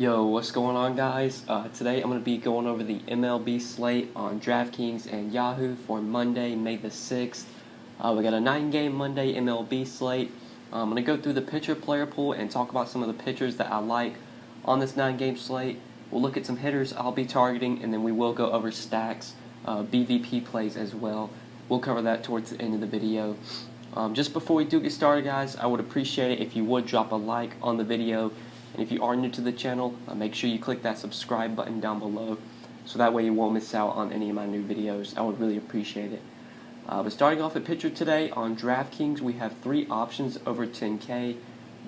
Yo, what's going on, guys? Today I'm going to be going over the MLB slate on DraftKings and Yahoo for Monday, May the 6th. We got a 9-game Monday MLB slate. I'm going to go through the pitcher-player pool and talk about some of the pitchers that I like on this 9-game slate. We'll look at some hitters I'll be targeting, and then we will go over stacks, BVP plays as well. We'll cover that towards the end of the video. Just before we do get started, guys, I would appreciate it if you would drop a like on the video. And if you are new to the channel, make sure you click that subscribe button down below so that way you won't miss out on any of my new videos. I would really appreciate it. But starting off at pitcher today, on DraftKings we have 3 options over 10K.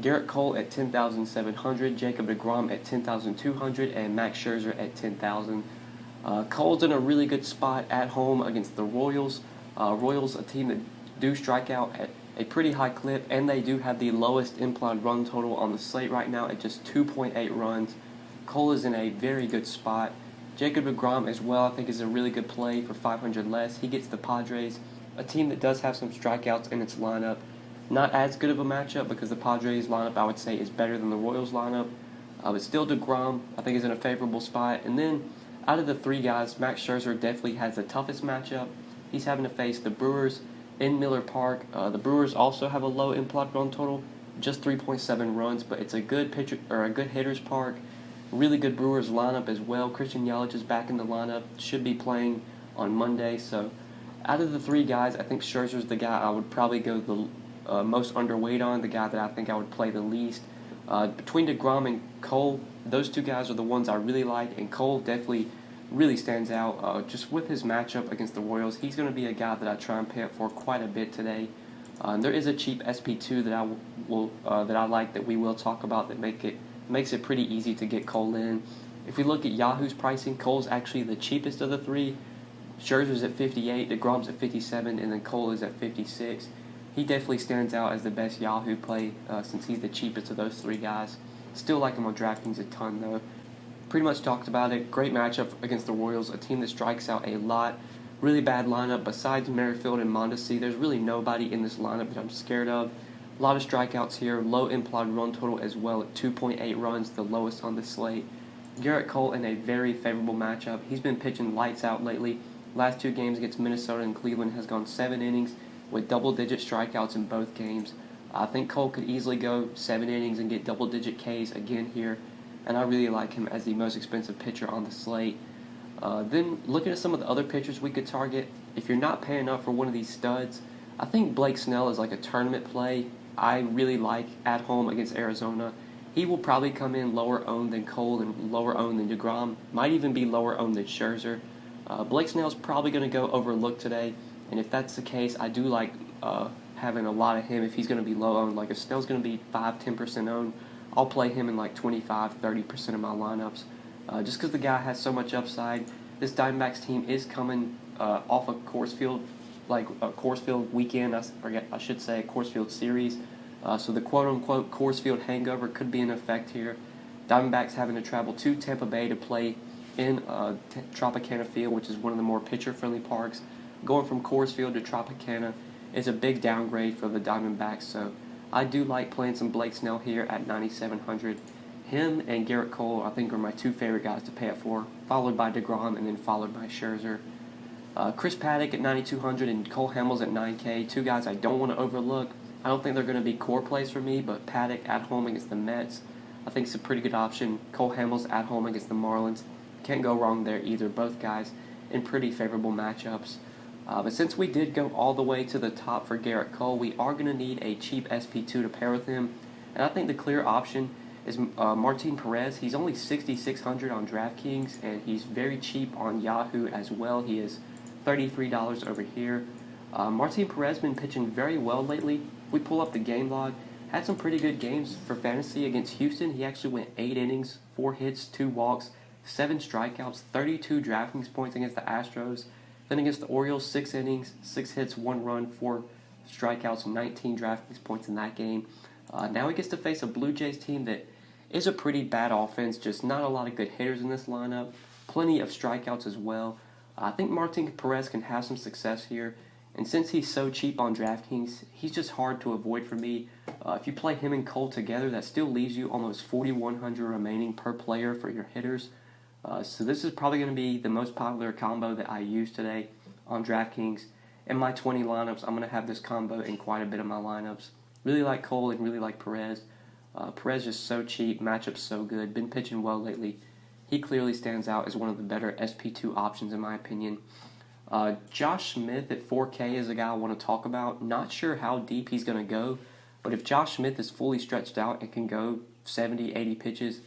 Gerrit Cole at 10,700, Jacob deGrom at 10,200, and Max Scherzer at 10,000. Cole's in a really good spot at home against the Royals. Royals, a team that do strike out at a pretty high clip, and they do have the lowest implied run total on the slate right now at just 2.8 runs. Cole is in a very good spot. Jacob deGrom as well, I think, is a really good play for 500 less. He gets the Padres, a team that does have some strikeouts in its lineup. Not as good of a matchup because the Padres lineup, I would say, is better than the Royals lineup. But still, deGrom, I think, is in a favorable spot. And then, out of the 3 guys, Max Scherzer definitely has the toughest matchup. He's having to face the Brewers in Miller Park. The Brewers also have a low implied run total, just 3.7 runs, but it's a good pitcher or a good hitter's park. Really good Brewers lineup as well. Christian Yelich is back in the lineup, should be playing on Monday. So, out of the 3 guys, I think Scherzer's the guy I would probably go the most underweight on, the guy that I think I would play the least. Between deGrom and Cole, those 2 guys are the ones I really like, and Cole definitely really stands out just with his matchup against the Royals. He's going to be a guy that I try and pay up for quite a bit today. There is a cheap SP2 that I like that we will talk about that makes it pretty easy to get Cole in. If we look at Yahoo's pricing, Cole's actually the cheapest of the 3. Scherzer's at 58, deGrom's at 57, and then Cole is at 56. He definitely stands out as the best Yahoo play since he's the cheapest of those 3 guys. Still like him on DraftKings a ton though. Pretty much talked about it. Great matchup against the Royals, a team that strikes out a lot. Really bad lineup. Besides Merrifield and Mondesi, there's really nobody in this lineup that I'm scared of. A lot of strikeouts here. Low implied run total as well at 2.8 runs, the lowest on the slate. Gerrit Cole in a very favorable matchup. He's been pitching lights out lately. Last 2 games against Minnesota and Cleveland has gone 7 innings with double-digit strikeouts in both games. I think Cole could easily go 7 innings and get double-digit Ks again here, and I really like him as the most expensive pitcher on the slate. Then looking at some of the other pitchers we could target, if you're not paying up for one of these studs, I think Blake Snell is like a tournament play. I really like at home against Arizona. He will probably come in lower owned than Cole and lower owned than deGrom. Might even be lower owned than Scherzer. Blake Snell's probably going to go overlooked today, and if that's the case, I do like having a lot of him if he's going to be low owned. Like if Snell's going to be 5-10% owned, I'll play him in like 25-30% of my lineups just because the guy has so much upside. This Diamondbacks team is coming off a Coors Field, like a Coors Field weekend, I should say a Coors Field series. So the quote-unquote Coors Field hangover could be in effect here. Diamondbacks having to travel to Tampa Bay to play in Tropicana Field, which is one of the more pitcher-friendly parks. Going from Coors Field to Tropicana is a big downgrade for the Diamondbacks, so I do like playing some Blake Snell here at 9,700. Him and Gerrit Cole, I think, are my 2 favorite guys to pay up for, followed by deGrom and then followed by Scherzer. Chris Paddack at 9,200 and Cole Hamels at 9K, 2 guys I don't want to overlook. I don't think they're going to be core plays for me, but Paddack at home against the Mets, I think is a pretty good option. Cole Hamels at home against the Marlins, can't go wrong there either. Both guys in pretty favorable matchups. But since we did go all the way to the top for Gerrit Cole, we are going to need a cheap SP2 to pair with him. And I think the clear option is Martin Perez. He's only 6,600 on DraftKings, and he's very cheap on Yahoo as well. He is $33 over here. Martin Perez has been pitching very well lately. If we pull up the game log, had some pretty good games for fantasy against Houston. He actually went 8 innings, 4 hits, 2 walks, 7 strikeouts, 32 DraftKings points against the Astros. Then against the Orioles, 6 innings, 6 hits, 1 run, 4 strikeouts, 19 DraftKings points in that game. Now he gets to face a Blue Jays team that is a pretty bad offense, just not a lot of good hitters in this lineup. Plenty of strikeouts as well. I think Martin Perez can have some success here. And since he's so cheap on DraftKings, he's just hard to avoid for me. If you play him and Cole together, that still leaves you almost 4,100 remaining per player for your hitters. So this is probably going to be the most popular combo that I use today on DraftKings. In my 20 lineups, I'm going to have this combo in quite a bit of my lineups. Really like Cole and really like Pearce. Pearce is so cheap, matchup's so good, been pitching well lately. He clearly stands out as one of the better SP2 options in my opinion. Josh Smith at 4K is a guy I want to talk about. Not sure how deep he's going to go, but if Josh Smith is fully stretched out and can go 70, 80 pitches,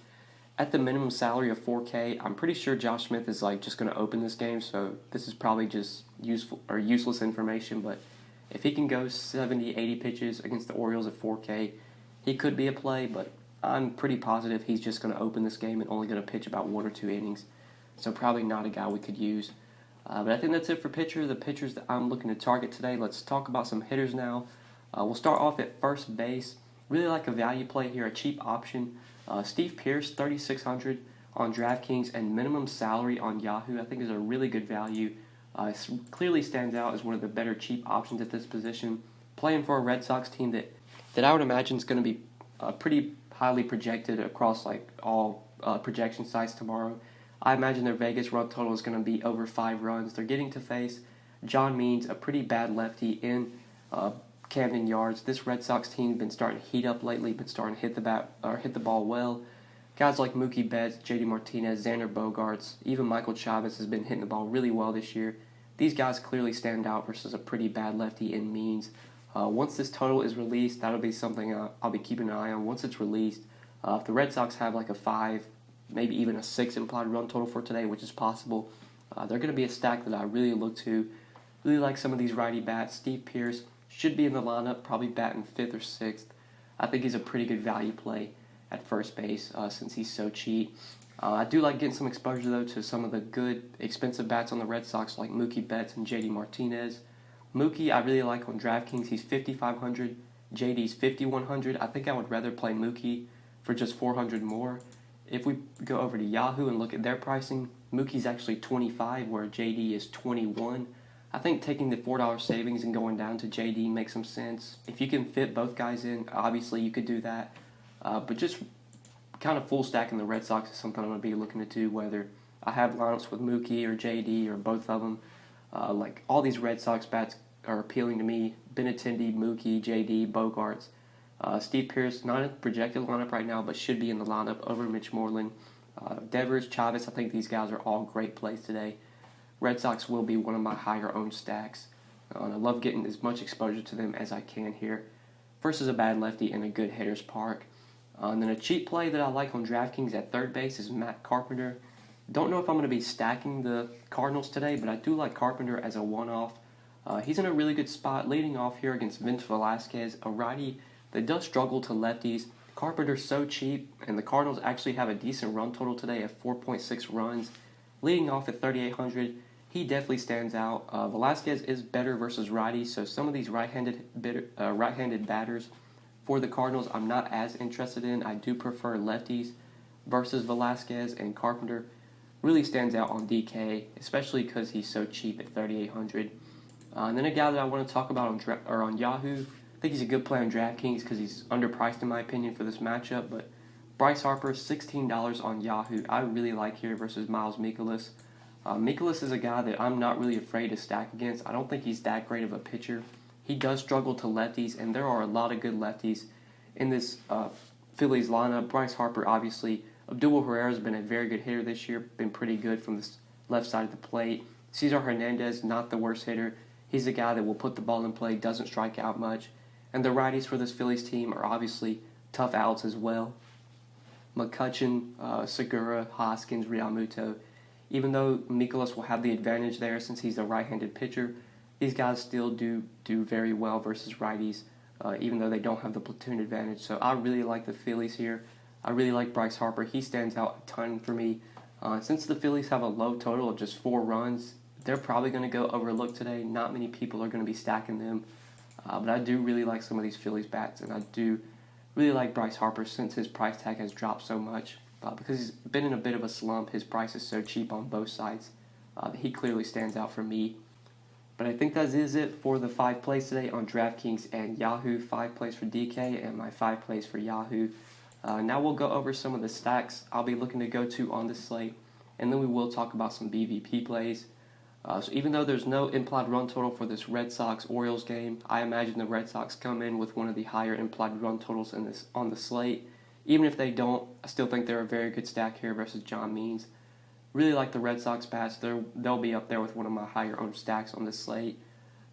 at the minimum salary of 4K, I'm pretty sure Josh Smith is just going to open this game, so this is probably just useful or useless information, but if he can go 70, 80 pitches against the Orioles at 4K, he could be a play, but I'm pretty positive he's just going to open this game and only going to pitch about 1 or 2 innings, so probably not a guy we could use. But I think that's it for the pitchers that I'm looking to target today. Let's talk about some hitters now. We'll start off at first base. Really like a value play here, a cheap option. Steve Pearce, 3,600 on DraftKings and minimum salary on Yahoo, I think is a really good value. Clearly stands out as one of the better cheap options at this position. Playing for a Red Sox team that I would imagine is going to be pretty highly projected across all projection sites tomorrow. I imagine their Vegas run total is going to be over 5 runs. They're getting to face John Means, a pretty bad lefty in Camden Yards. This Red Sox team has been starting to heat up lately, been starting to hit the ball well. Guys like Mookie Betts, JD Martinez, Xander Bogaerts, even Michael Chavez has been hitting the ball really well this year. These guys clearly stand out versus a pretty bad lefty in Means. Once this total is released, that'll be something I'll be keeping an eye on. Once it's released, if the Red Sox have a 5, maybe even a 6 implied run total for today, which is possible, they're going to be a stack that I really look to. Really like some of these righty bats. Steve Pearce should be in the lineup, probably batting 5th or 6th. I think he's a pretty good value play at first base since he's so cheap. I do like getting some exposure, though, to some of the good, expensive bats on the Red Sox like Mookie Betts and JD Martinez. Mookie, I really like on DraftKings. He's 5,500. JD's 5,100. I think I would rather play Mookie for just 400 more. If we go over to Yahoo and look at their pricing, Mookie's actually 25, where JD is 21. I think taking the $4 savings and going down to JD makes some sense. If you can fit both guys in, obviously you could do that. But just kind of full stacking the Red Sox is something I'm going to be looking to do, whether I have lineups with Mookie or JD or both of them. All these Red Sox bats are appealing to me. Benintendi, Mookie, JD, Bogaerts. Steve Pearce, not in the projected lineup right now, but should be in the lineup over Mitch Moreland. Devers, Chavez, I think these guys are all great plays today. Red Sox will be one of my higher owned stacks. And I love getting as much exposure to them as I can here. Versus a bad lefty in a good hitter's park. And then a cheap play that I like on DraftKings at third base is Matt Carpenter. Don't know if I'm going to be stacking the Cardinals today, but I do like Carpenter as a one-off. He's in a really good spot leading off here against Vince Velasquez, a righty that does struggle to lefties. Carpenter's so cheap, and the Cardinals actually have a decent run total today of 4.6 runs. Leading off at 3,800, he definitely stands out. Velasquez is better versus righties, so some of these right-handed batters for the Cardinals I'm not as interested in. I do prefer lefties versus Velasquez, and Carpenter really stands out on DK, especially because he's so cheap at 3,800. And then a guy that I want to talk about on Yahoo, I think he's a good play on DraftKings because he's underpriced in my opinion for this matchup, but Bryce Harper, $16 on Yahoo. I really like here versus Miles Mikolas. Mikolas is a guy that I'm not really afraid to stack against. I don't think he's that great of a pitcher. He does struggle to lefties, and there are a lot of good lefties in this Phillies lineup. Bryce Harper, obviously. Abdul Herrera has been a very good hitter this year, been pretty good from the left side of the plate. Cesar Hernandez, not the worst hitter. He's a guy that will put the ball in play, doesn't strike out much. And the righties for this Phillies team are obviously tough outs as well. McCutchen, Segura, Hoskins, Realmuto. Even though Mikolas will have the advantage there since he's a right-handed pitcher, these guys still do very well versus righties, even though they don't have the platoon advantage. So I really like the Phillies here. I really like Bryce Harper. He stands out a ton for me. Since the Phillies have a low total of just 4 runs, they're probably going to go overlooked today. Not many people are going to be stacking them. But I do really like some of these Phillies bats, and I do really like Bryce Harper since his price tag has dropped so much. Because he's been in a bit of a slump, his price is so cheap on both sides. He clearly stands out for me. But I think that is it for the 5 plays today on DraftKings and Yahoo. 5 plays for DK and my 5 plays for Yahoo. Now we'll go over some of the stacks I'll be looking to go to on this slate, and then we will talk about some BVP plays. So even though there's no implied run total for this Red Sox-Orioles game, I imagine the Red Sox come in with one of the higher implied run totals on the slate. Even if they don't, I still think they're a very good stack here versus John Means. Really like the Red Sox bats. They'll be up there with one of my higher owned stacks on this slate.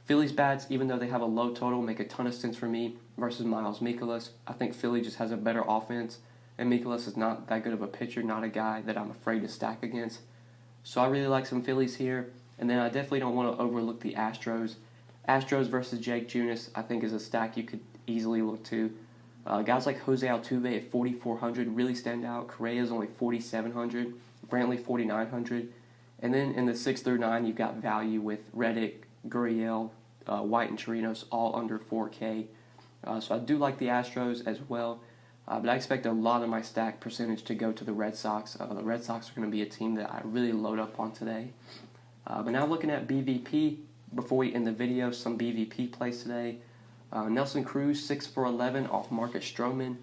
Phillies bats, even though they have a low total, make a ton of sense for me versus Miles Mikolas. I think Philly just has a better offense, and Mikolas is not that good of a pitcher, not a guy that I'm afraid to stack against. So I really like some Phillies here, and then I definitely don't want to overlook the Astros. Astros versus Jake Junis, I think, is a stack you could easily look to. Guys like Jose Altuve at 4,400 really stand out. Correa's only 4,700. Brantley 4,900. And then in the 6 through 9, you've got value with Reddick, Gurriel, White, and Chirinos all under 4K. So I do like the Astros as well. But I expect a lot of my stack percentage to go to the Red Sox. The Red Sox are going to be a team that I really load up on today. But now looking at BVP, before we end the video, some BVP plays today. Nelson Cruz 6 for 11 off Marcus Stroman.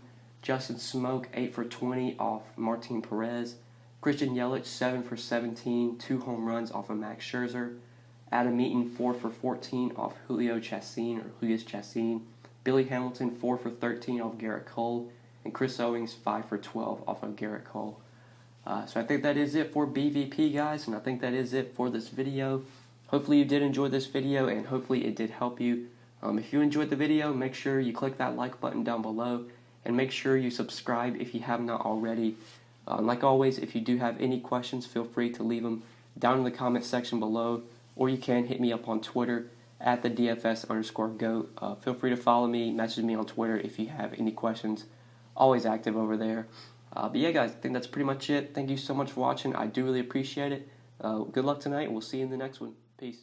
Justin Smoke 8 for 20 off Martin Perez. Christian Yelich 7 for 17, 2 home runs off of Max Scherzer. Adam Eaton 4 for 14 off Julio Chassin. Billy Hamilton 4 for 13 off Gerrit Cole. And Chris Owings 5 for 12 off of Gerrit Cole. So I think that is it for BVP, guys, and I think that is it for this video. Hopefully you did enjoy this video, and hopefully it did help you. If you enjoyed the video, make sure you click that like button down below, and make sure you subscribe if you have not already. Like always, if you do have any questions, feel free to leave them down in the comment section below, or you can hit me up on Twitter at the DFS_GOAT. Feel free to follow me, message me on Twitter if you have any questions. Always active over there. But yeah, guys, I think that's pretty much it. Thank you so much for watching. I do really appreciate it. Good luck tonight, and we'll see you in the next one. Peace.